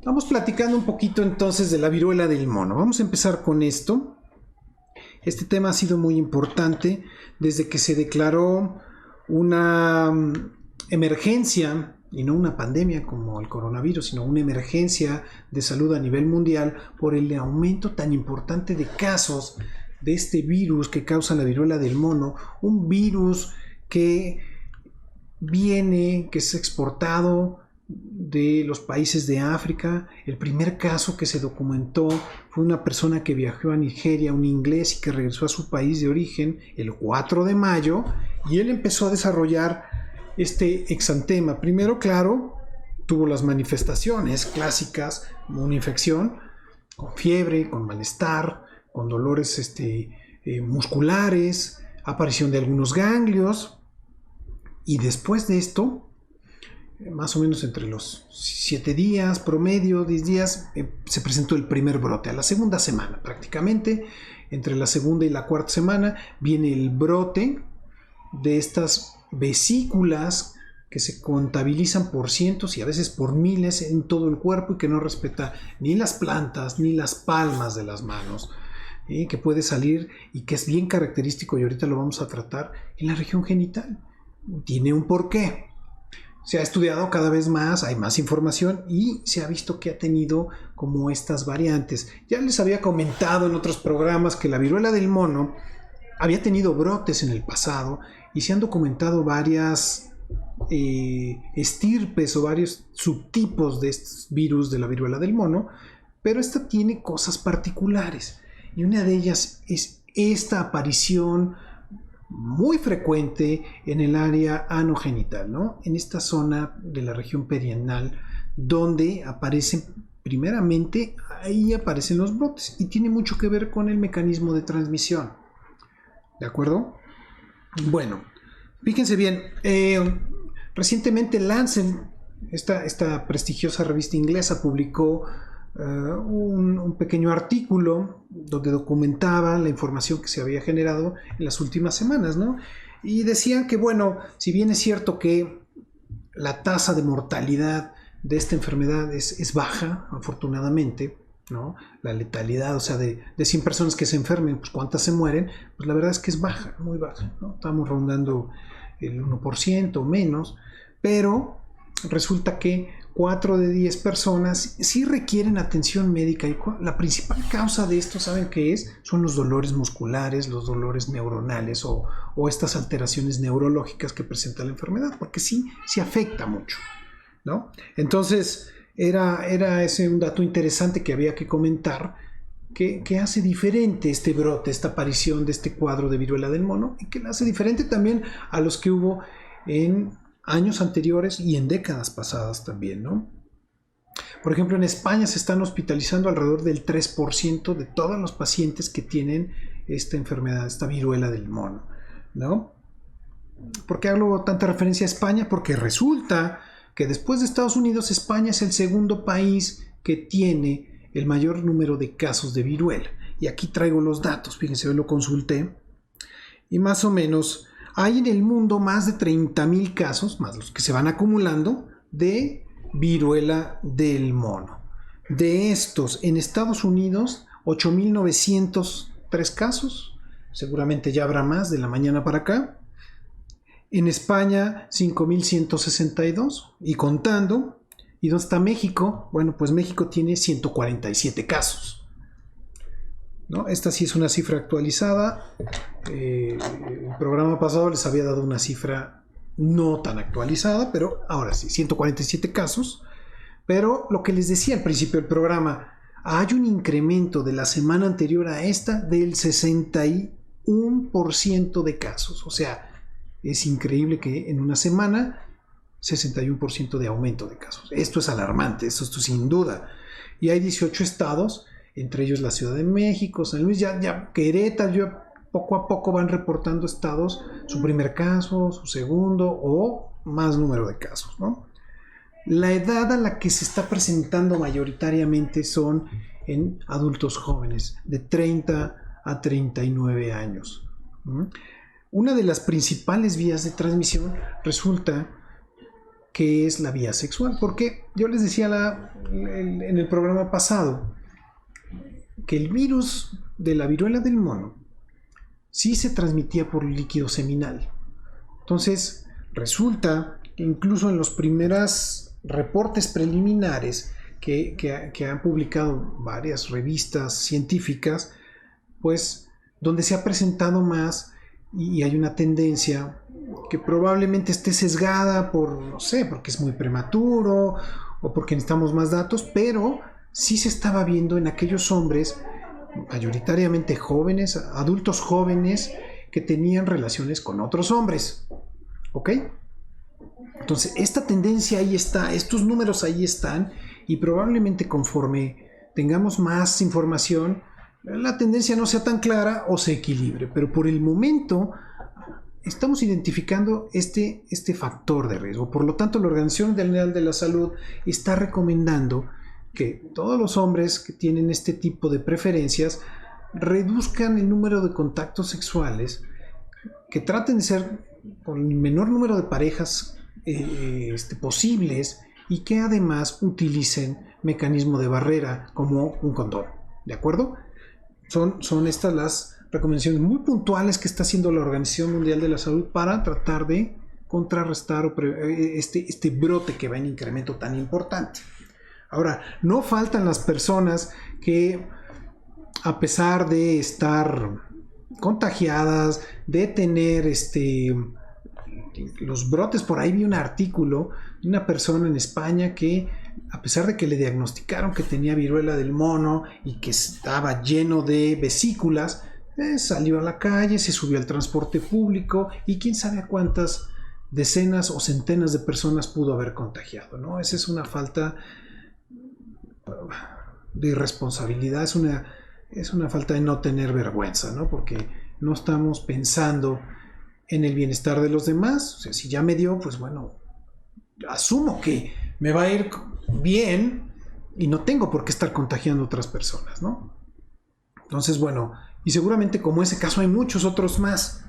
Vamos platicando un poquito entonces de la viruela del mono. Vamos a empezar con esto. Este tema ha sido muy importante desde que se declaró una emergencia, y no una pandemia como el coronavirus, sino una emergencia de salud a nivel mundial por el aumento tan importante de casos de este virus que causa la viruela del mono, un virus que es exportado de los países de África. El primer caso que se documentó fue una persona que viajó a Nigeria, un inglés, y que regresó a su país de origen el 4 de mayo, y él empezó a desarrollar este exantema. Primero, claro, tuvo las manifestaciones clásicas, como una infección, con fiebre, con malestar, con dolores musculares, aparición de algunos ganglios, y después de esto, más o menos entre los 7 días, promedio, 10 días, se presentó el primer brote. A la segunda semana, prácticamente, entre la segunda y la cuarta semana, viene el brote de estas vesículas que se contabilizan por cientos y a veces por miles en todo el cuerpo, y que no respeta ni las plantas ni las palmas de las manos, que puede salir y que es bien característico, y ahorita lo vamos a tratar, en la región genital. Tiene un porqué. Se ha estudiado cada vez más, hay más información y se ha visto que ha tenido como estas variantes. Ya les había comentado en otros programas que la viruela del mono había tenido brotes en el pasado, y se han documentado varias estirpes o varios subtipos de estos virus de la viruela del mono, pero esta tiene cosas particulares, y una de ellas es esta aparición muy frecuente en el área anogenital, ¿no? En esta zona de la región perianal, donde aparecen, primeramente, ahí aparecen los brotes, y tiene mucho que ver con el mecanismo de transmisión. ¿De acuerdo? Bueno, fíjense bien, recientemente Lancet, esta prestigiosa revista inglesa, publicó un pequeño artículo donde documentaba la información que se había generado en las últimas semanas, ¿no? Y decían que, bueno, si bien es cierto que la tasa de mortalidad de esta enfermedad es baja, afortunadamente, ¿no? La letalidad, o sea, de 100 personas que se enfermen, pues ¿cuántas se mueren? Pues la verdad es que es baja, muy baja, ¿no? Estamos rondando el 1% o menos, pero resulta que 4 de 10 personas sí requieren atención médica, y la principal causa de esto, ¿saben qué es? Son los dolores musculares, los dolores neuronales o estas alteraciones neurológicas que presenta la enfermedad, porque sí afecta mucho, ¿no? Entonces, era ese un dato interesante que había que comentar, que hace diferente este brote, esta aparición de este cuadro de viruela del mono, y que la hace diferente también a los que hubo en años anteriores y en décadas pasadas también, ¿no? Por ejemplo, en España se están hospitalizando alrededor del 3% de todos los pacientes que tienen esta enfermedad, esta viruela del mono, ¿no? ¿Por qué hago tanta referencia a España? Porque resulta que después de Estados Unidos, España es el segundo país que tiene el mayor número de casos de viruela. Y aquí traigo los datos, fíjense, yo lo consulté, y más o menos hay en el mundo más de 30,000 casos, más los que se van acumulando, de viruela del mono. De estos, en Estados Unidos, 8,903 casos, seguramente ya habrá más de la mañana para acá. En España, 5,162 y contando. ¿Y dónde está México? Bueno, pues México tiene 147 casos, ¿no? Esta sí es una cifra actualizada. El programa pasado les había dado una cifra no tan actualizada, pero ahora sí, 147 casos. Pero lo que les decía al principio del programa, hay un incremento de la semana anterior a esta del 61% de casos. O sea, es increíble que en una semana 61% de aumento de casos. Esto es alarmante, esto sin duda. Y hay 18 estados, entre ellos la Ciudad de México, San Luis, ya Querétaro, ya poco a poco van reportando estados su primer caso, su segundo o más número de casos, ¿no? La edad a la que se está presentando mayoritariamente son en adultos jóvenes, de 30 a 39 años. Una de las principales vías de transmisión resulta qué es la vía sexual. Porque yo les decía en el programa pasado que el virus de la viruela del mono sí se transmitía por líquido seminal. Entonces, resulta que incluso en los primeros reportes preliminares que han publicado varias revistas científicas, pues donde se ha presentado más y hay una tendencia que probablemente esté sesgada por, no sé, porque es muy prematuro o porque necesitamos más datos, pero sí se estaba viendo en aquellos hombres mayoritariamente jóvenes, adultos jóvenes, que tenían relaciones con otros hombres. ¿Ok? Entonces, esta tendencia ahí está, estos números ahí están, y probablemente conforme tengamos más información, la tendencia no sea tan clara o se equilibre. Pero por el momento estamos identificando este factor de riesgo. Por lo tanto, la Organización Mundial de la Salud está recomendando que todos los hombres que tienen este tipo de preferencias reduzcan el número de contactos sexuales, que traten de ser con el menor número de parejas posibles, y que además utilicen mecanismo de barrera como un condón. ¿De acuerdo? Son estas las recomendaciones muy puntuales que está haciendo la Organización Mundial de la Salud para tratar de contrarrestar este brote que va en incremento tan importante. Ahora, no faltan las personas que, a pesar de estar contagiadas, de tener los brotes, por ahí vi un artículo de una persona en España que, a pesar de que le diagnosticaron que tenía viruela del mono y que estaba lleno de vesículas, salió a la calle, se subió al transporte público y quién sabe a cuántas decenas o centenas de personas pudo haber contagiado, ¿no? Esa es una falta de irresponsabilidad, es una falta de no tener vergüenza, ¿no? Porque no estamos pensando en el bienestar de los demás. O sea, si ya me dio, pues bueno, asumo que me va a ir bien y no tengo por qué estar contagiando a otras personas, ¿no? Entonces, bueno, y seguramente como ese caso hay muchos otros más,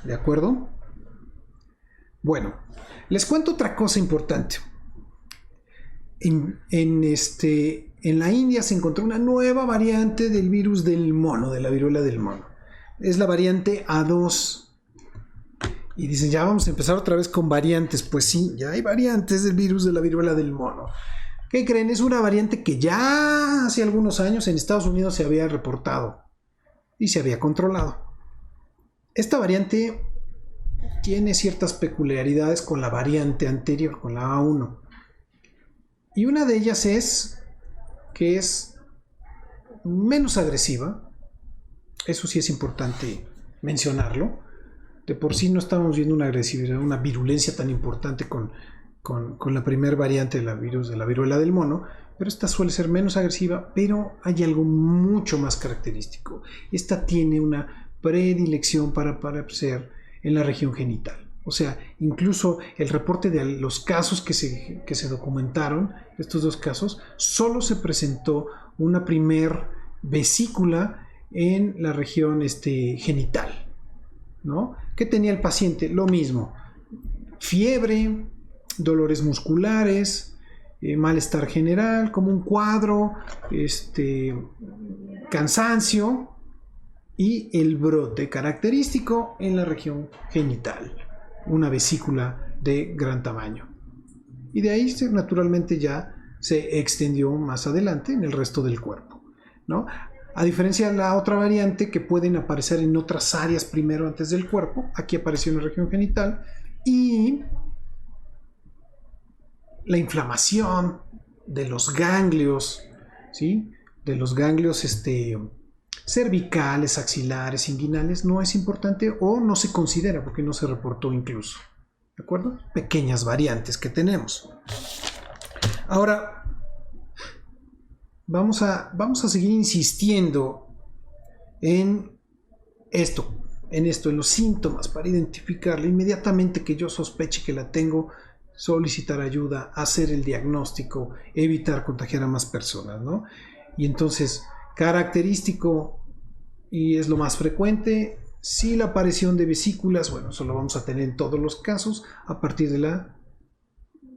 ¿de acuerdo? Bueno, les cuento otra cosa importante. En la India se encontró una nueva variante del virus del mono, de la viruela del mono. Es la variante A2. Y dicen, ya vamos a empezar otra vez con variantes. Pues sí, ya hay variantes del virus de la viruela del mono. ¿Qué creen? Es una variante que ya hace algunos años en Estados Unidos se había reportado y se había controlado. Esta variante tiene ciertas peculiaridades con la variante anterior, con la A1. Y una de ellas es que es menos agresiva. Eso sí es importante mencionarlo. De por sí no estamos viendo una agresividad, una virulencia tan importante con la primera variante de la viruela del mono, pero esta suele ser menos agresiva, pero hay algo mucho más característico. Esta tiene una predilección para aparecer en la región genital. O sea, incluso el reporte de los casos que se documentaron, estos dos casos, solo se presentó una primer vesícula en la región genital, ¿no? ¿Qué tenía el paciente? Lo mismo. Fiebre, dolores musculares, malestar general, como un cuadro, cansancio y el brote característico en la región genital, una vesícula de gran tamaño. Y de ahí naturalmente ya se extendió más adelante en el resto del cuerpo, ¿no? A diferencia de la otra variante que pueden aparecer en otras áreas primero antes del cuerpo, aquí apareció en la región genital, y la inflamación de los ganglios, ¿sí? De los ganglios cervicales, axilares, inguinales, no es importante o no se considera porque no se reportó incluso. ¿De acuerdo? Pequeñas variantes que tenemos. Ahora, vamos a seguir insistiendo en los síntomas para identificarla. Inmediatamente que yo sospeche que la tengo, solicitar ayuda, hacer el diagnóstico, evitar contagiar a más personas, ¿no? Y entonces, característico, y es lo más frecuente, si la aparición de vesículas, bueno, eso lo vamos a tener en todos los casos a partir de la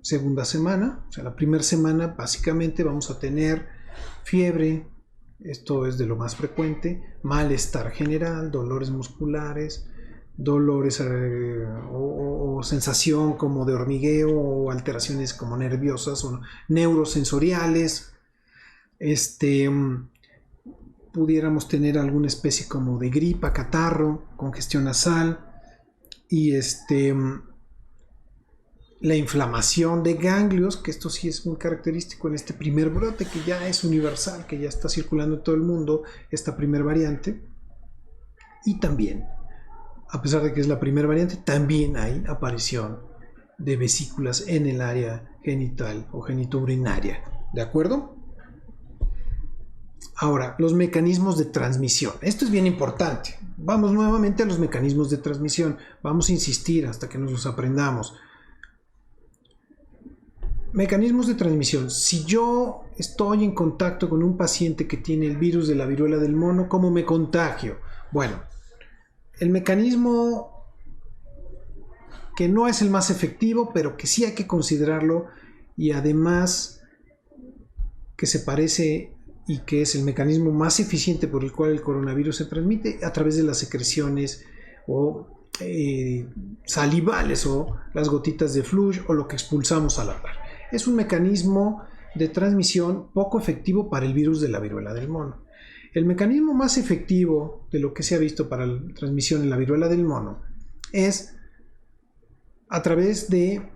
segunda semana. O sea, la primera semana básicamente vamos a tener fiebre, esto es de lo más frecuente, malestar general, dolores musculares, dolores o sensación como de hormigueo o alteraciones como nerviosas o neurosensoriales. Pudiéramos tener alguna especie como de gripa, catarro, congestión nasal y la inflamación de ganglios, que esto sí es muy característico en este primer brote que ya es universal, que ya está circulando en todo el mundo, esta primera variante. Y también, a pesar de que es la primera variante, también hay aparición de vesículas en el área genital o genitourinaria. ¿De acuerdo? Ahora, los mecanismos de transmisión. Esto es bien importante. Vamos nuevamente a los mecanismos de transmisión. Vamos a insistir hasta que nos los aprendamos. Mecanismos de transmisión. Si yo estoy en contacto con un paciente que tiene el virus de la viruela del mono, ¿cómo me contagio? Bueno, el mecanismo que no es el más efectivo, pero que sí hay que considerarlo y además que se parece y que es el mecanismo más eficiente por el cual el coronavirus se transmite a través de las secreciones o salivales o las gotitas de flujo o lo que expulsamos al hablar. Es un mecanismo de transmisión poco efectivo para el virus de la viruela del mono. El mecanismo más efectivo de lo que se ha visto para la transmisión en la viruela del mono es a través de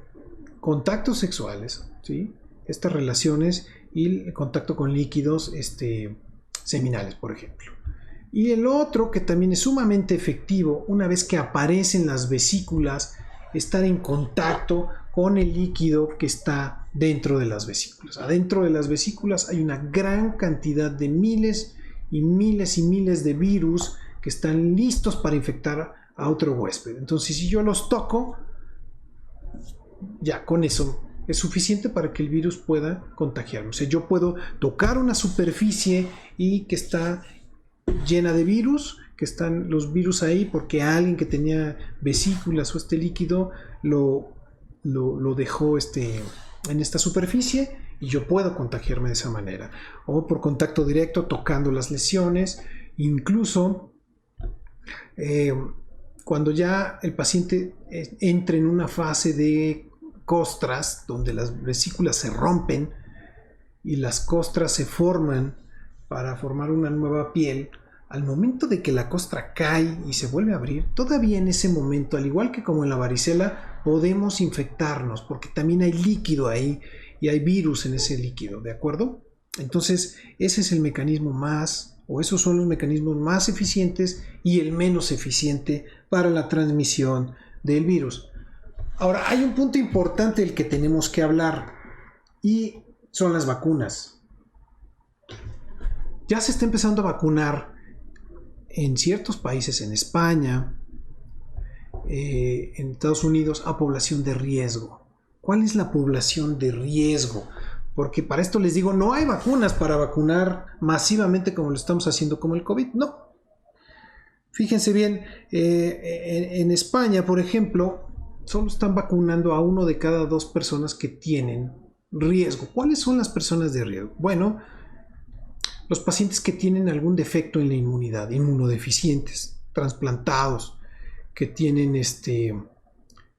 contactos sexuales, ¿sí? Estas relaciones y el contacto con líquidos seminales, por ejemplo. Y el otro que también es sumamente efectivo, una vez que aparecen las vesículas, estar en contacto con el líquido que está dentro de las vesículas. Adentro de las vesículas hay una gran cantidad de miles y miles y miles de virus que están listos para infectar a otro huésped. Entonces, si yo los toco, ya con eso es suficiente para que el virus pueda contagiarme. O sea, yo puedo tocar una superficie y que está llena de virus, que están los virus ahí porque alguien que tenía vesículas o este líquido lo dejó en esta superficie y yo puedo contagiarme de esa manera. O por contacto directo, tocando las lesiones, incluso cuando ya el paciente entra en una fase de costras, donde las vesículas se rompen y las costras se forman para formar una nueva piel, al momento de que la costra cae y se vuelve a abrir, todavía en ese momento, al igual que como en la varicela, podemos infectarnos, porque también hay líquido ahí y hay virus en ese líquido, ¿de acuerdo? Entonces, ese es el mecanismo esos son los mecanismos más eficientes y el menos eficiente para la transmisión del virus. Ahora, hay un punto importante del que tenemos que hablar y son las vacunas. Ya se está empezando a vacunar en ciertos países, en España, en Estados Unidos, a población de riesgo. ¿Cuál es la población de riesgo? Porque para esto les digo, no hay vacunas para vacunar masivamente como lo estamos haciendo como el COVID. No. Fíjense bien, en España, por ejemplo, solo están vacunando a 1 de cada 2 personas que tienen riesgo. ¿Cuáles son las personas de riesgo? Bueno, los pacientes que tienen algún defecto en la inmunidad, inmunodeficientes, trasplantados, que tienen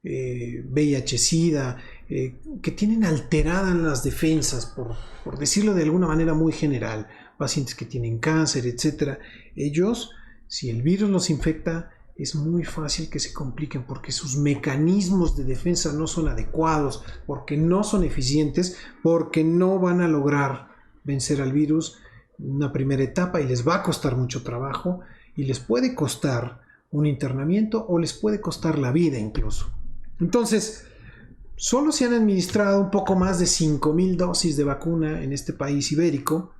VIH-Sida, que tienen alteradas las defensas, por decirlo de alguna manera muy general, pacientes que tienen cáncer, etc. Ellos, si el virus los infecta, es muy fácil que se compliquen porque sus mecanismos de defensa no son adecuados, porque no son eficientes, porque no van a lograr vencer al virus en una primera etapa y les va a costar mucho trabajo y les puede costar un internamiento o les puede costar la vida incluso. Entonces, solo se han administrado un poco más de 5,000 dosis de vacuna en este país ibérico.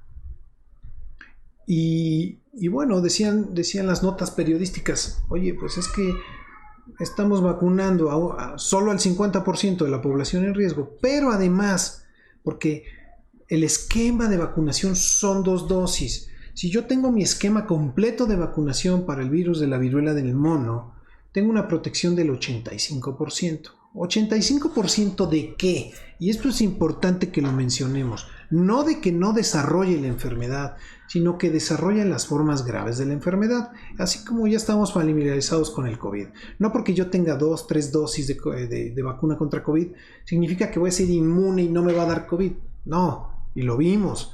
Y bueno, decían las notas periodísticas, oye, pues es que estamos vacunando solo al 50% de la población en riesgo, pero además, porque el esquema de vacunación son 2 dosis. Si yo tengo mi esquema completo de vacunación para el virus de la viruela del mono, tengo una protección del 85%. ¿85% de qué? Y esto es importante que lo mencionemos. No de que no desarrolle la enfermedad, sino que desarrolla las formas graves de la enfermedad, así como ya estamos familiarizados con el COVID. No porque yo tenga 2, 3 dosis de vacuna contra COVID, significa que voy a ser inmune y no me va a dar COVID. No, y lo vimos.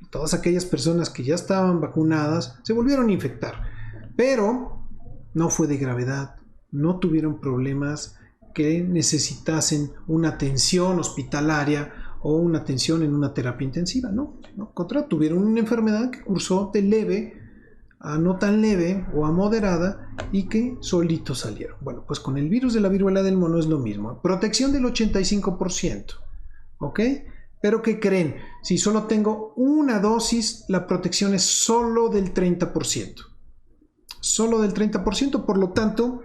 Todas aquellas personas que ya estaban vacunadas se volvieron a infectar, pero no fue de gravedad, no tuvieron problemas que necesitasen una atención hospitalaria o una atención en una terapia intensiva, ¿no? Tuvieron una enfermedad que cursó de leve a no tan leve o a moderada y que solito salieron. Bueno, pues con el virus de la viruela del mono es lo mismo. Protección del 85%, ¿ok? Pero ¿qué creen? Si solo tengo una dosis, la protección es solo del 30%. Solo del 30%, por lo tanto,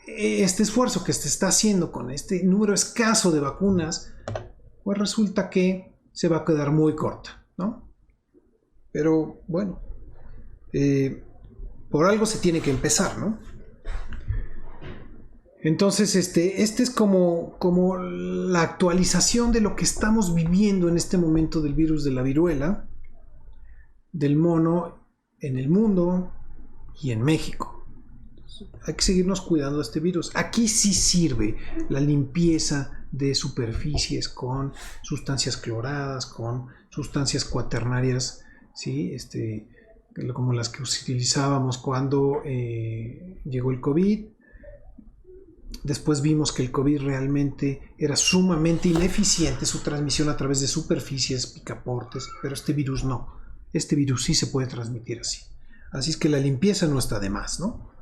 este esfuerzo que se está haciendo con este número escaso de vacunas, pues resulta que se va a quedar muy corta, ¿no? Pero bueno, por algo se tiene que empezar, ¿no? Entonces, este es como la actualización de lo que estamos viviendo en este momento del virus de la viruela, del mono en el mundo y en México. Hay que seguirnos cuidando de este virus. Aquí sí sirve la limpieza de superficies con sustancias cloradas, con sustancias cuaternarias, ¿sí? Como las que utilizábamos cuando llegó el COVID. Después vimos que el COVID realmente era sumamente ineficiente su transmisión a través de superficies, picaportes, pero este virus no. Este virus sí se puede transmitir así. Así es que la limpieza no está de más, ¿no?